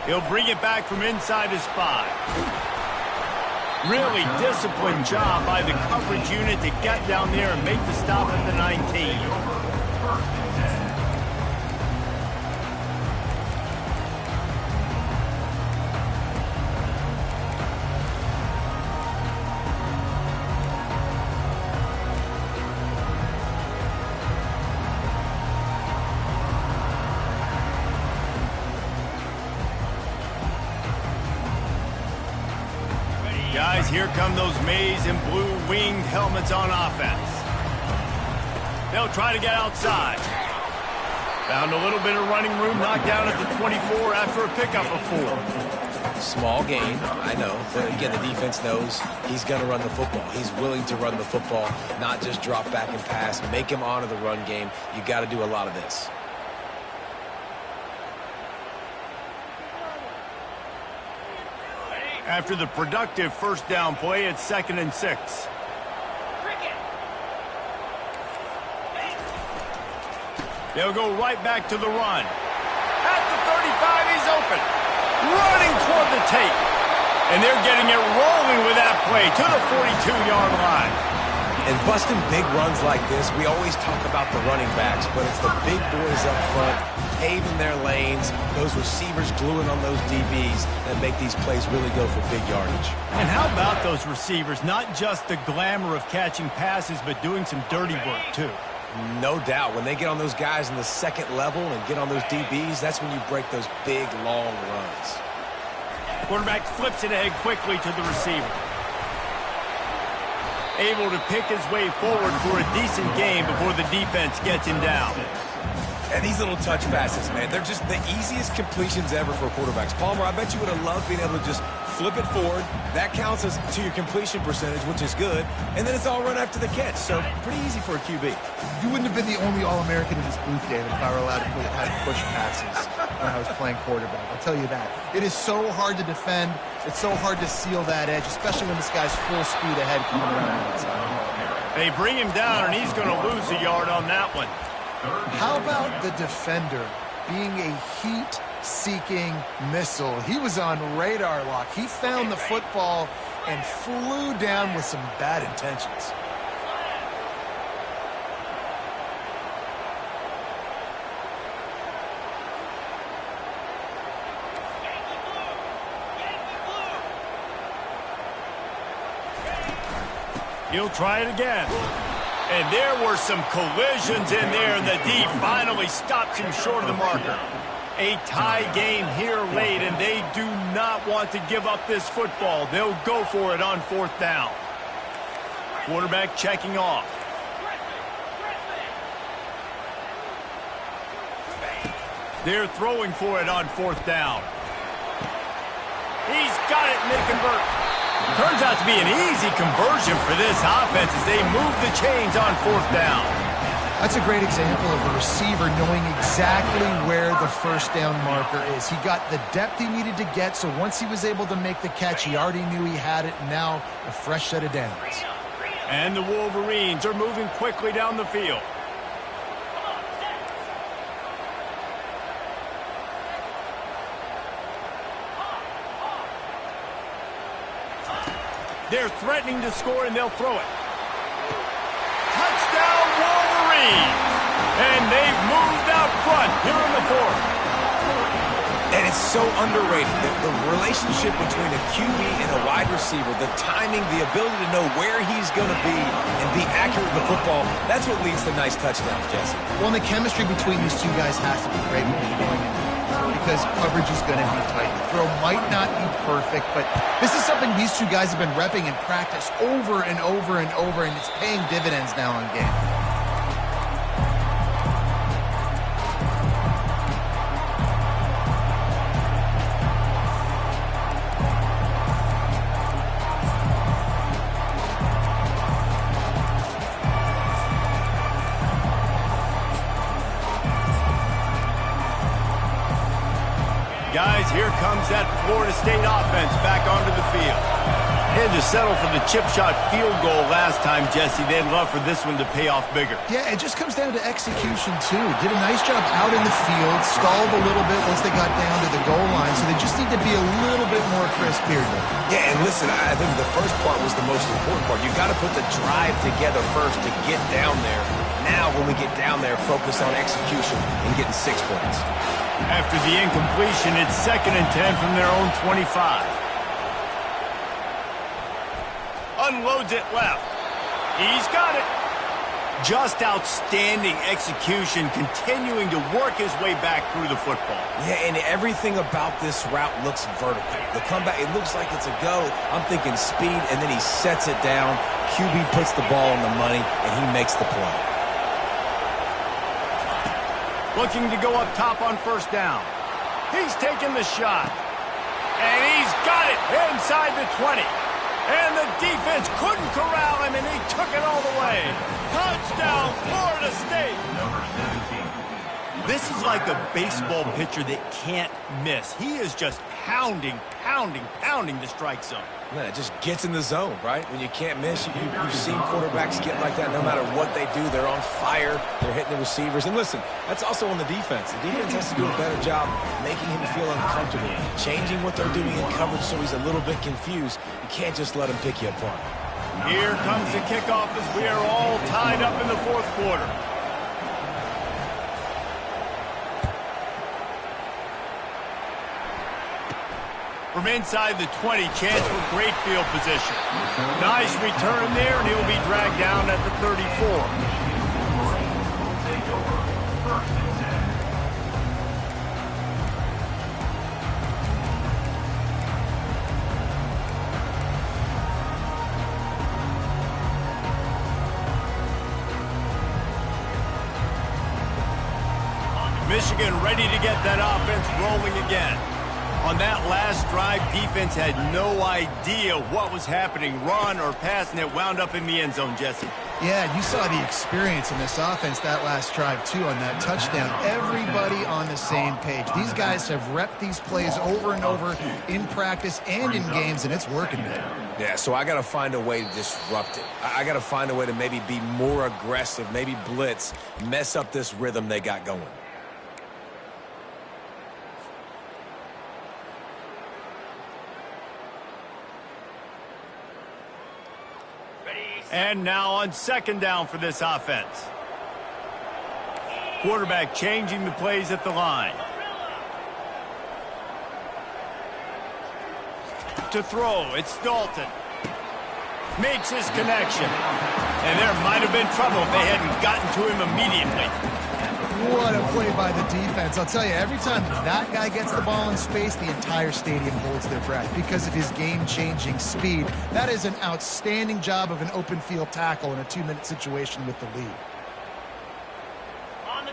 He'll bring it back from inside his 5. Really disciplined job by the coverage unit to get down there and make the stop at the 19. Guys, here come those maize and blue winged helmets on offense. They'll try to get outside. Found a little bit of running room, knocked down at the 24 after a pickup of 4. Small gain, I know. But again, the defense knows he's going to run the football. He's willing to run the football, not just drop back and pass. Make him honor the run game. You got to do a lot of this. After the productive 1st down play, it's 2nd and 6. They'll go right back to the run. At the 35, he's open. Running toward the tape. And they're getting it rolling with that play to the 42-yard line. And busting big runs like this, we always talk about the running backs, but it's the big boys up front, paving their lanes, those receivers gluing on those DBs that make these plays really go for big yardage. And how about those receivers? Not just the glamour of catching passes, but doing some dirty work, too. No doubt. When they get on those guys in the 2nd level and get on those DBs, that's when you break those big, long runs. Quarterback flips it ahead quickly to the receiver. able to pick his way forward for a decent game before the defense gets him down. And these little touch passes, man, they're just the easiest completions ever for quarterbacks. Palmer, I bet you would have loved being able to just flip it forward. That counts as to your completion percentage, which is good. And then it's all run after the catch, so pretty easy for a QB. You wouldn't have been the only All-American in this booth, David, if I were allowed to have push passes when I was playing quarterback. I'll tell you that. It is so hard to defend. It's so hard to seal that edge, especially when this guy's full speed ahead coming around the outside. They bring him down, and he's going to lose a yard on that one. How about the defender being a heat-seeking missile? He was on radar lock. He found the football and flew down with some bad intentions. He'll try it again. And there were some collisions in there, and the D finally stops him short of the marker. A tie game here late, and they do not want to give up this football. They'll go for it on 4th down. Quarterback checking off. They're throwing for it on 4th down. He's got it, and they convert. Turns out to be an easy conversion for this offense as they move the chains on 4th down. That's a great example of a receiver knowing exactly where the first down marker is. He got the depth he needed to get, so once he was able to make the catch, he already knew he had it, and now a fresh set of downs. And the Wolverines are moving quickly down the field. They're threatening to score, and they'll throw it. Touchdown, Wolverines! And they've moved out front here in the 4th. And it's so underrated, the relationship between a QB and a wide receiver, the timing, the ability to know where he's going to be and be accurate with the football, that's what leads to nice touchdowns, Jesse. Well, and the chemistry between these two guys has to be great when you're going in, because coverage is going to be tight. The throw might not be perfect, but this is something these two guys have been repping in practice over and over and over, and it's paying dividends now in game. Guys, here comes that Florida State offense back onto the field. They had to settle for the chip shot field goal last time, Jesse. They'd love for this one to pay off bigger. Yeah, it just comes down to execution, too. Did a nice job out in the field, stalled a little bit once they got down to the goal line, so they just need to be a little bit more crisp here. Yeah, and listen, I think the first part was the most important part. You've got to put the drive together first to get down there. Now, when we get down there, focus on execution and getting 6 points. After the incompletion, it's 2nd and 10 from their own 25. Unloads it left. He's got it. Just outstanding execution, continuing to work his way back through the football. Yeah, and everything about this route looks vertical. The comeback, it looks like it's a go. I'm thinking speed, and then he sets it down. QB puts the ball on the money, and he makes the play. Looking to go up top on 1st down. He's taking the shot. And he's got it inside the 20. And the defense couldn't corral him, and he took it all the way. Touchdown, Florida State. Number 17. This is like a baseball pitcher that can't miss. He is just pounding the strike zone. Man, it just gets in the zone, right? When you can't miss, you've seen quarterbacks get like that. No matter what they do, they're on fire. They're hitting the receivers. And listen, that's also on the defense. The defense has to do a better job making him feel uncomfortable, changing what they're doing in coverage so he's a little bit confused. You can't just let him pick you apart. Here comes the kickoff as we are all tied up in the 4th quarter. From inside the 20, chance for great field position. Nice return there, and he'll be dragged down at the 34. Michigan ready to get that offense rolling again. On that last drive, defense had no idea what was happening, run or pass, and it wound up in the end zone, Jesse. Yeah, you saw the experience in this offense that last drive, too, on that touchdown. Everybody on the same page. These guys have repped these plays over and over in practice and in games, and it's working now. Yeah, so I got to find a way to disrupt it. I got to find a way to maybe be more aggressive, maybe blitz, mess up this rhythm they got going. And now on second down for this offense. Quarterback changing the plays at the line. To throw, it's Dalton. Makes his connection. And there might have been trouble if they hadn't gotten to him immediately. What a play by the defense. I'll tell you, every time that guy gets the ball in space, the entire stadium holds their breath because of his game-changing speed. That is an outstanding job of an open field tackle in a 2-minute situation with the lead.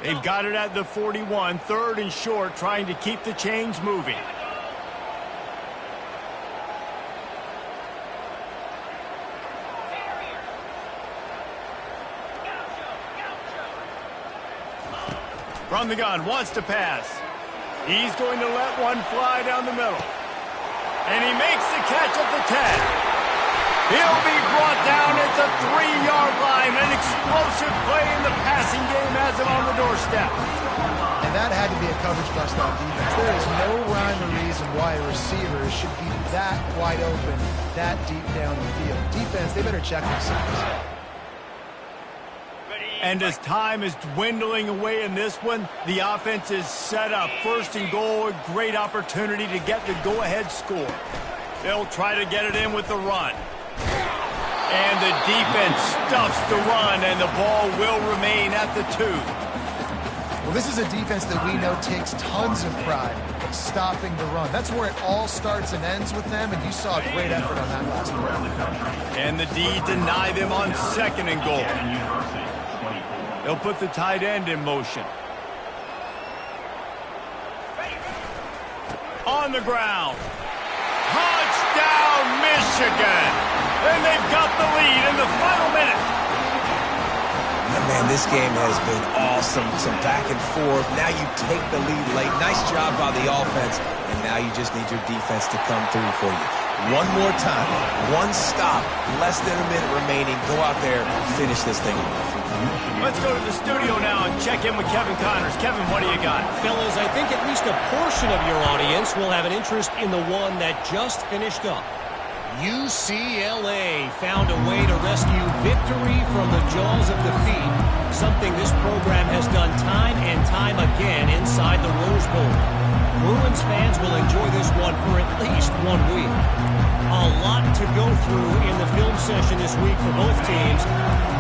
They've got it at the 41, third and short, trying to keep the chains moving. From the gun, wants to pass. He's going to let one fly down the middle. And he makes the catch at the 10. He'll be brought down at the 3-yard line. An explosive play in the passing game has him on the doorstep. And that had to be a coverage bust on defense. There is no rhyme or reason why a receiver should be that wide open, that deep down the field. Defense, they better check themselves. And as time is dwindling away in this one, the offense is set up. First and goal, a great opportunity to get the go-ahead score. They'll try to get it in with the run. And the defense stuffs the run, and the ball will remain at the 2. Well, this is a defense that we know takes tons of pride stopping the run. That's where it all starts and ends with them, and you saw a great effort on that last play. And the D deny them on second and goal. They'll put the tight end in motion. On the ground. Touchdown, Michigan! And they've got the lead in the final minute. Man, this game has been awesome. Some back and forth. Now you take the lead late. Nice job by the offense. And now you just need your defense to come through for you. One more time. One stop. Less than a minute remaining. Go out there and finish this thing off. Let's go to the studio now and check in with Kevin Connors. Kevin, what do you got? Fellas, I think at least a portion of your audience will have an interest in the one that just finished up. UCLA found a way to rescue victory from the jaws of defeat, something this program has done time and time again inside the Rose Bowl. Bruins fans will enjoy this one for at least 1 week. A lot to go through in the film session this week for both teams,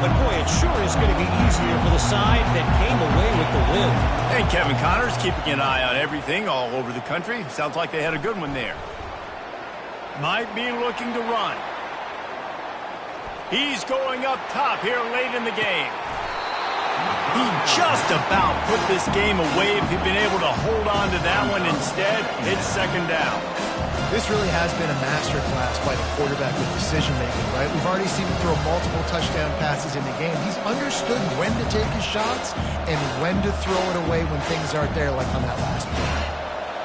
but boy, it sure is going to be easier for the side that came away with the win. And Kevin Connors keeping an eye on everything all over the country. Sounds like they had a good one there. Might be looking to run. He's going up top here late in the game. He just about put this game away if he'd been able to hold on to that one. Instead, it's second down. This really has been a masterclass by the quarterback with decision-making, right? We've already seen him throw multiple touchdown passes in the game. He's understood when to take his shots and when to throw it away when things aren't there, like on that last play.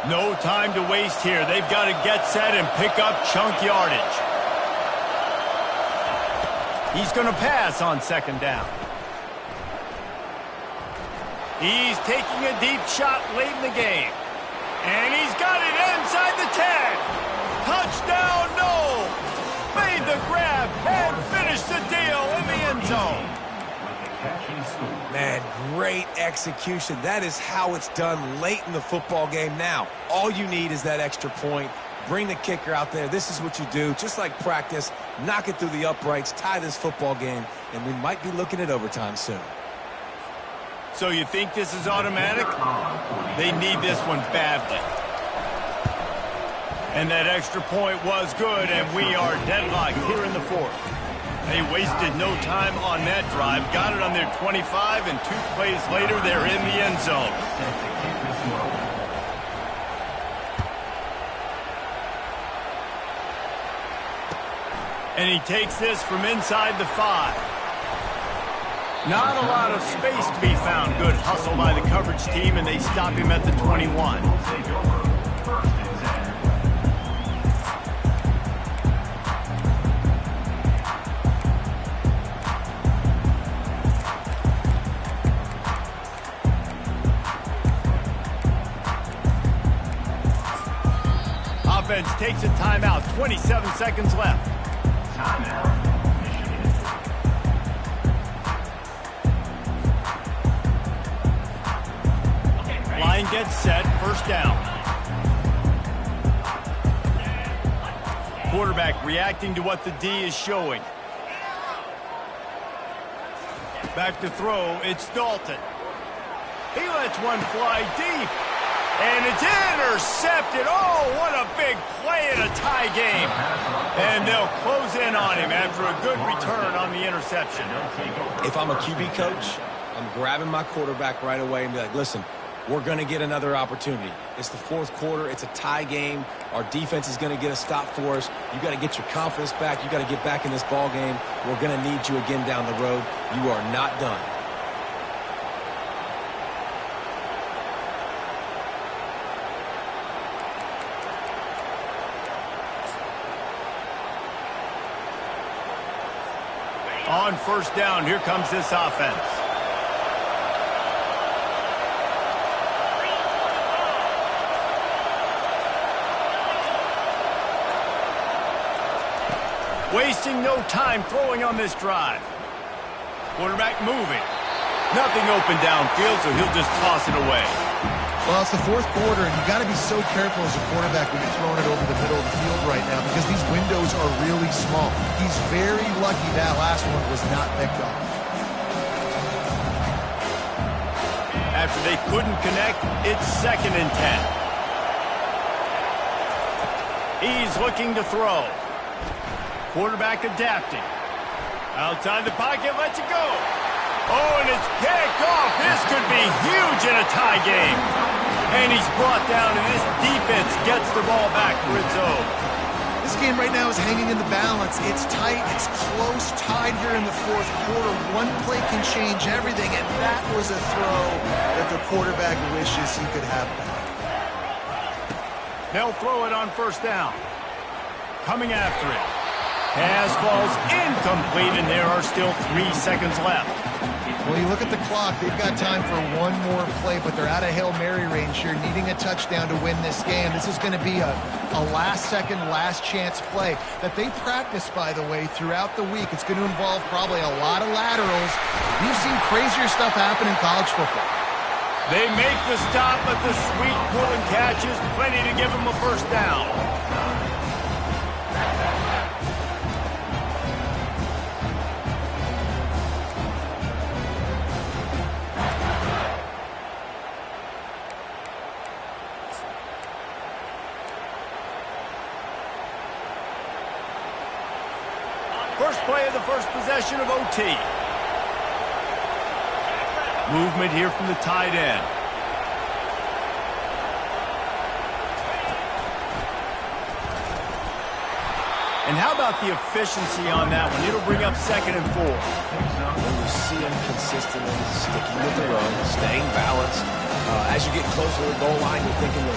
No time to waste here. They've got to get set and pick up chunk yardage. He's going to pass on second down. He's taking a deep shot late in the game. And he's got it inside the 10. Touchdown, no! Made the grab and finished the deal in the end zone. Man, great execution. That is how it's done late in the football game now. All you need is that extra point. Bring the kicker out there. This is what you do. Just like practice, knock it through the uprights, tie this football game, and we might be looking at overtime soon. So you think this is automatic? They need this one badly. And that extra point was good, and we are deadlocked here in the fourth. They wasted no time on that drive. Got it on their 25, and 2 plays later, they're in the end zone. And he takes this from inside the 5. Not a lot of space to be found. Good hustle by the coverage team, and they stop him at the 21. Offense takes a timeout. 27 seconds left. Timeout. Line gets set. First down. Quarterback reacting to what the D is showing. Back to throw. It's Dalton. He lets one fly deep. And it's intercepted. Oh, what a big play in a tie game. And they'll close in on him after a good return on the interception. If I'm a QB coach, I'm grabbing my quarterback right away and be like, listen, we're going to get another opportunity. It's the 4th quarter. It's a tie game. Our defense is going to get a stop for us. You got to get your confidence back. You got to get back in this ball game. We're going to need you again down the road. You are not done. On first down, here comes this offense. Wasting no time throwing on this drive. Quarterback moving. Nothing open downfield, so he'll just toss it away. Well, it's the 4th quarter, and you've got to be so careful as a quarterback when you're throwing it over the middle of the field right now because these windows are really small. He's very lucky that last one was not picked off. After they couldn't connect, it's 2nd and 10. He's looking to throw. Quarterback adapting. Outside the pocket, lets it go. Oh, and it's picked off. This could be huge in a tie game. And he's brought down, and this defense gets the ball back for its own. This game right now is hanging in the balance. It's tight. It's close. Tied here in the 4th quarter. One play can change everything, and that was a throw that the quarterback wishes he could have back. They'll throw it on first down. Coming after it. Pass falls incomplete, and there are still 3 seconds left. Well, you look at the clock. They've got time for one more play, but they're out of Hail Mary range here, needing a touchdown to win this game. This is going to be a last-second, last-chance play that they practice, by the way, throughout the week. It's going to involve probably a lot of laterals. You've seen crazier stuff happen in college football. They make the stop, but the sweet pull and catch is plenty to give them a first down. First play of the first possession of OT. Movement here from the tight end. And how about the efficiency on that one? It'll bring up 2nd and 4. When you see him consistently sticking with the run, staying balanced. As you get closer to the goal line, you're thinking the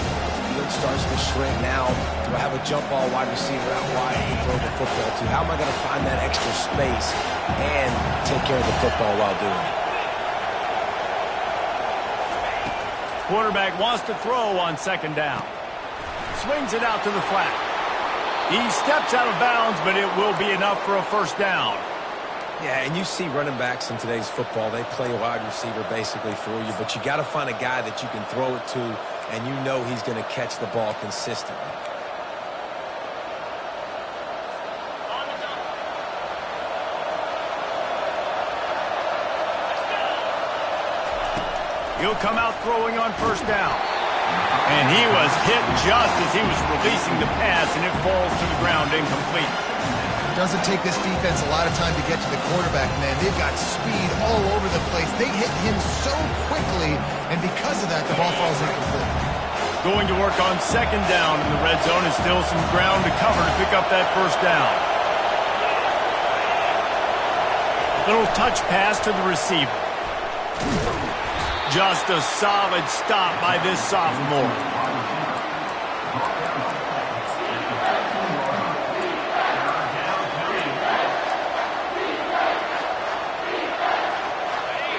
field starts to shrink now. Do I have a jump ball wide receiver out wide to throw the football to? How am I going to find that extra space and take care of the football while doing it? Quarterback wants to throw on 2nd down. Swings it out to the flat. He steps out of bounds, but it will be enough for a first down. Yeah, and you see running backs in today's football, they play wide receiver basically for you, but you got to find a guy that you can throw it to, and you know he's going to catch the ball consistently. He'll come out throwing on first down. And he was hit just as he was releasing the pass, and it falls to the ground incomplete. Doesn't take this defense a lot of time to get to the quarterback, man. They've got speed all over the place. They hit him so quickly, and because of that, the ball falls incomplete. Going to work on second down in the red zone, and still some ground to cover to pick up that first down. Little touch pass to the receiver. Just a solid stop by this sophomore.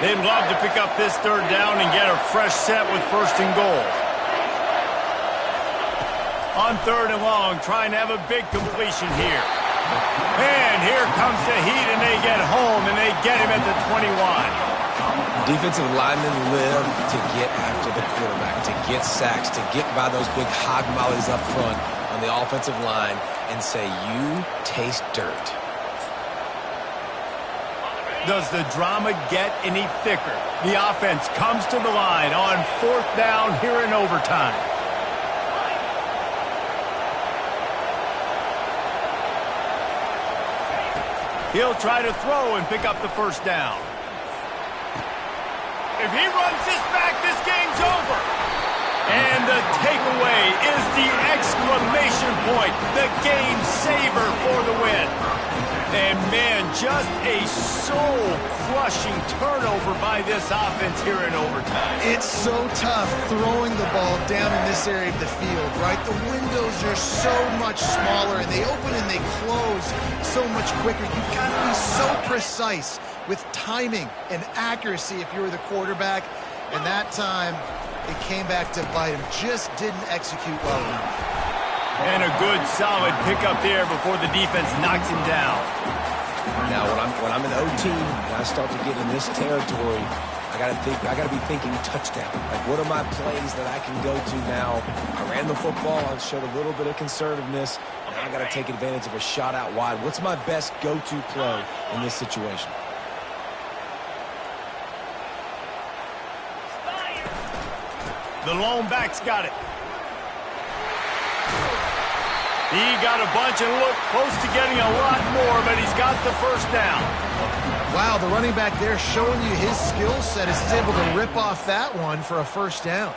They'd love to pick up this third down and get a fresh set with first and goal. On third and long, trying to have a big completion here. And here comes the heat, and they get home, and they get him at the 21. Defensive linemen live to get after the quarterback, to get sacks, to get by those big hog mollies up front on the offensive line and say, you taste dirt. Does the drama get any thicker? The offense comes to the line on fourth down here in overtime. He'll try to throw and pick up the first down. If he runs this back, this game's over. And the takeaway is the exclamation point, the game saver for the win. And, man, just a soul-crushing turnover by this offense here in overtime. It's so tough throwing the ball down in this area of the field, right? The windows are so much smaller, and they open and they close so much quicker. You've got to be so precise with timing and accuracy if you were the quarterback. And that time, it came back to bite him. Just didn't execute well enough. And a good, solid pickup there before the defense knocks him down. Now, when I'm in OT and I start to get in this territory, I gotta be thinking touchdown. Like, what are my plays that I can go to now? I ran the football. I showed a little bit of conservativeness. Now I gotta take advantage of a shot out wide. What's my best go-to play in this situation? The lone back's got it. He got a bunch and looked close to getting a lot more, but he's got the first down. Wow, the running back there showing you his skill set as he's able to rip off that one for a first down.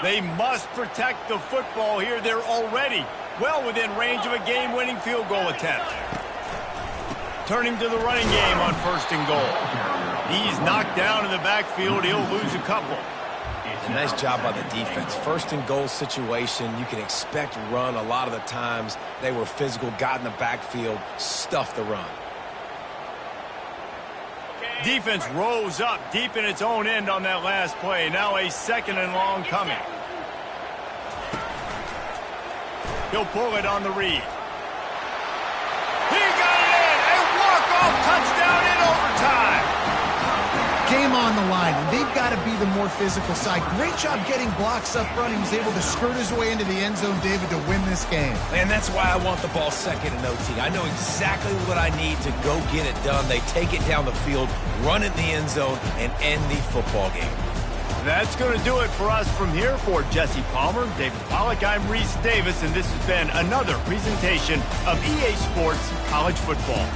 They must protect the football here. They're already well within range of a game-winning field goal attempt. Turning to the running game on first and goal. He's knocked down in the backfield. He'll lose a couple. A nice job by the defense. First and goal situation, you can expect run a lot of the times. They were physical, got in the backfield, stuffed the run. Defense rose up deep in its own end on that last play. Now a second and long coming. He'll pull it on the read. He got it in! A walk-off touchdown in overtime! Game on the line, and they've got to be the more physical side. Great job getting blocks up front. He was able to skirt his way into the end zone, David, to win this game. And that's why I want the ball second in OT. I know exactly what I need to go get it done. They take it down the field, run it in the end zone, and end the football game. That's going to do it for us from here. For Jesse Palmer, David Pollack, I'm Reese Davis, and this has been another presentation of EA Sports College Football.